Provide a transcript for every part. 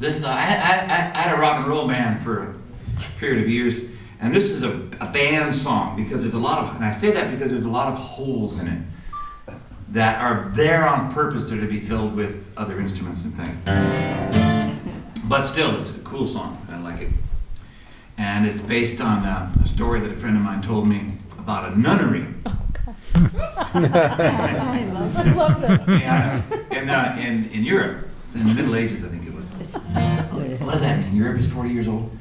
I had a rock and roll band for a period of years, and this is a band song because there's a lot of, and I say that because there's a lot of holes in it that are there on purpose to be filled with other instruments and things. But still, it's a cool song. I like it. And it's based on a story that a friend of mine told me about a nunnery. Oh, God. I love this. In Europe, in the Middle Ages, I think it was. What does that mean? Europe is 40 years old?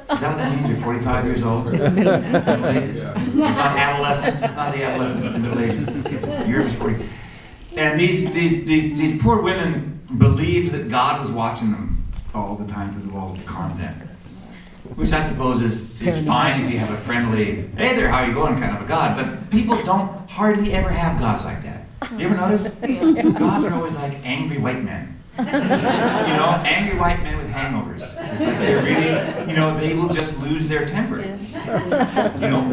Is that what that means? You're 45 years old? Middle Ages? It's not adolescent. It's not the adolescent. It's the Middle Ages. Europe is 40. And these poor women believed that God was watching them all the time through the walls of the convent. Which I suppose is fine if you have a friendly, hey there, how you going kind of a God. But people don't hardly ever have gods like that. You ever notice? Gods are always like angry white men. Angry white men with hangovers. It's like they're really, they will just lose their temper.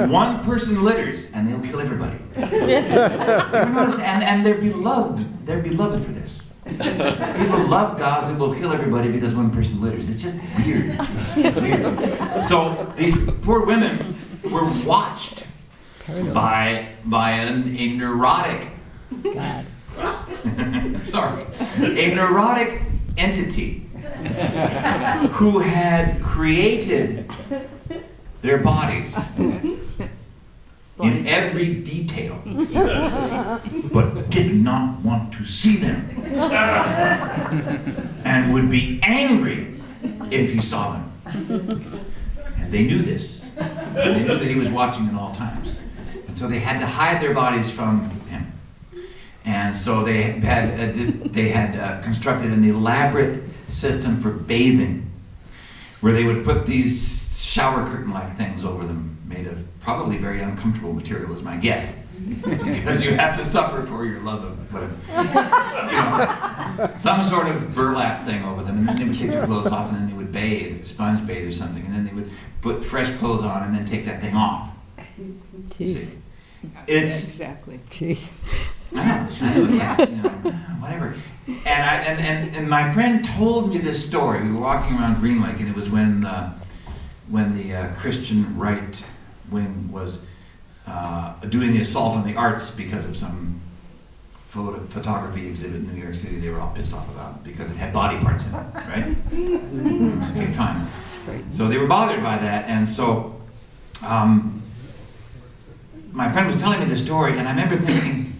One person litters and they'll kill everybody. You ever notice? And they're beloved. They're beloved for this. People love gods that will kill everybody because one person litters. It's just weird. So these poor women were watched by a neurotic, God. a neurotic entity who had created their bodies in every detail, but did not want to see them, and would be angry if he saw them. And they knew this. And they knew that he was watching at all times. And so they had to hide their bodies from him. And so they had constructed an elaborate system for bathing, where they would put these shower curtain-like things over them, made of probably very uncomfortable material, is my guess, because you have to suffer for your love of whatever, some sort of burlap thing over them, and then they would take their clothes off, and then they would bathe, sponge bathe or something, and then they would put fresh clothes on, and then take that thing off. Jeez. It's exactly. Jeez. I know, whatever. And my friend told me this story. We were walking around Green Lake, and it was when the Christian right wing was doing the assault on the arts because of some photography exhibit in New York City they were all pissed off about because it had body parts in it, right? Okay, fine. So they were bothered by that, and so my friend was telling me this story, and I remember thinking,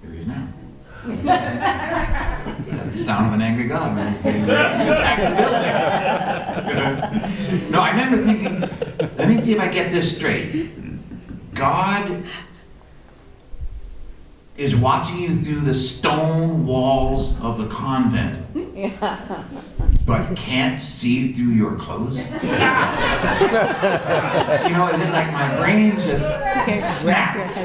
here he is now. That's the sound of an angry God when he attacked the building. No, I remember thinking, let me see if I get this straight. God is watching you through the stone walls of the convent, but can't see through your clothes. It's like my brain just snapped.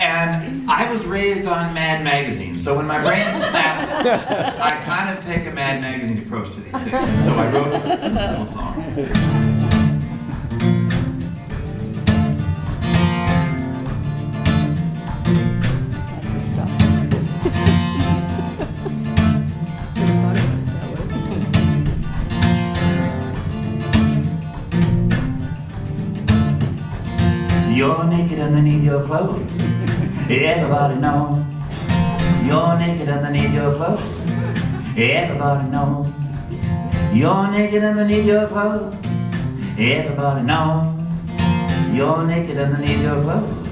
And I was raised on Mad Magazine, so when my brain snaps, I kind of take a Mad Magazine approach to these things. And so I wrote this little song. Lots of stuff. You're naked underneath your clothes. Everybody knows. You're naked underneath your clothes. Everybody knows. You're naked underneath your clothes. Everybody knows. You're naked underneath your clothes.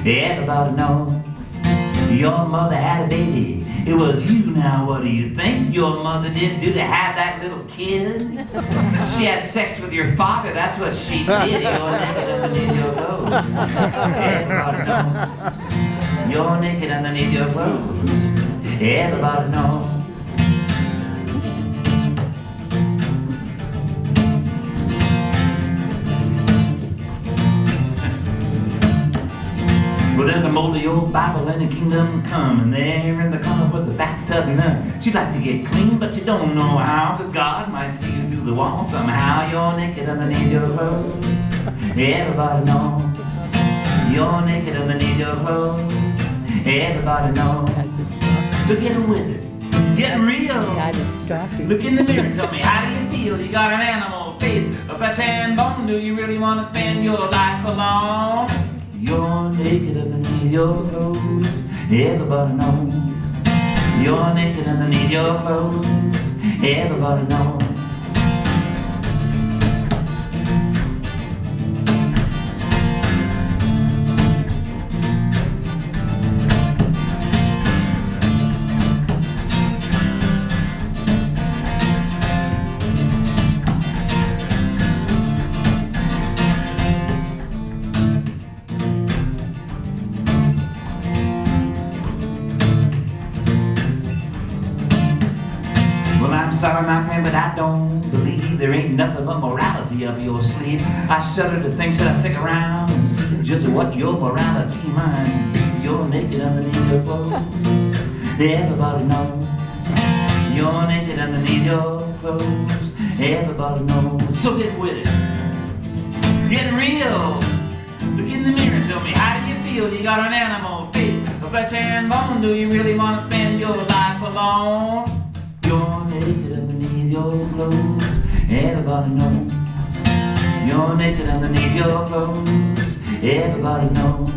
Everybody knows. Your mother had a baby. It was you. Now what do you think your mother did do to have that little kid? She had sex with your father. That's what she did. You're naked underneath your clothes. Everybody knows. You're naked underneath your clothes. Everybody knows. Well, there's a moldy old Bible in the kingdom come, and there in the corner was a bathtub nun. She'd like to get clean, but you don't know how, 'cause God might see you through the wall somehow. You're naked underneath your clothes. Everybody knows. You're naked underneath your clothes. Everybody knows. a stalker. So get with it. Get real. God is stalking. Look in the mirror and tell me, how do you feel? You got an animal face, a flesh and bone. Do you really want to spend your life alone? You're naked underneath your clothes. Everybody knows. You're naked underneath your clothes. Everybody knows. Well, I'm sorry, my friend, but I don't believe there ain't nothing but morality up your sleeve. I shudder to think, should I stick around and see just what your morality might be? You're naked underneath your clothes. Everybody knows. You're naked underneath your clothes. Everybody knows. So get with it. Get real. Look in the mirror and tell me, how do you feel? You got an animal face, a flesh and bone. Do you really want to spend your life alone? You're naked underneath your clothes. Everybody knows. You're naked underneath your clothes. Everybody knows.